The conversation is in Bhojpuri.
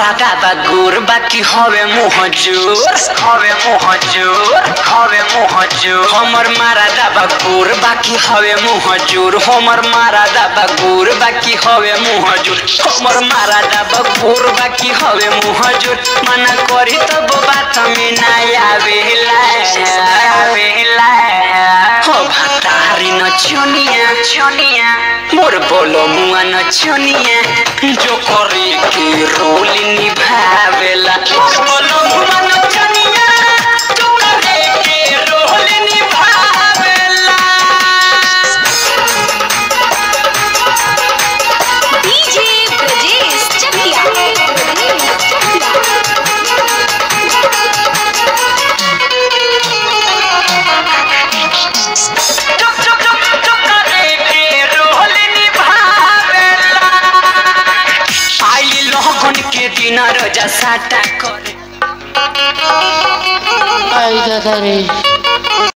मारा दादा गुर बाकी हवे मुहजूर हमर मारा दादा गुर बाकी हवे मुहजूर हमर मारा दादा गुर बाकी हवे मुहजूर हमर मारा दादा गुर बाकी हवे मुहजूर मना करी तब बात में ना आवेला हो भातारी नचनिया मोर बोलो मुआ नचनिया जो करे के रोल निभावेला बोलो मुआ नचनिया जो करे के रोल निभावेला डीजे ब्रजेश चकिया के दिन रोजा साटा करे आई दादा रे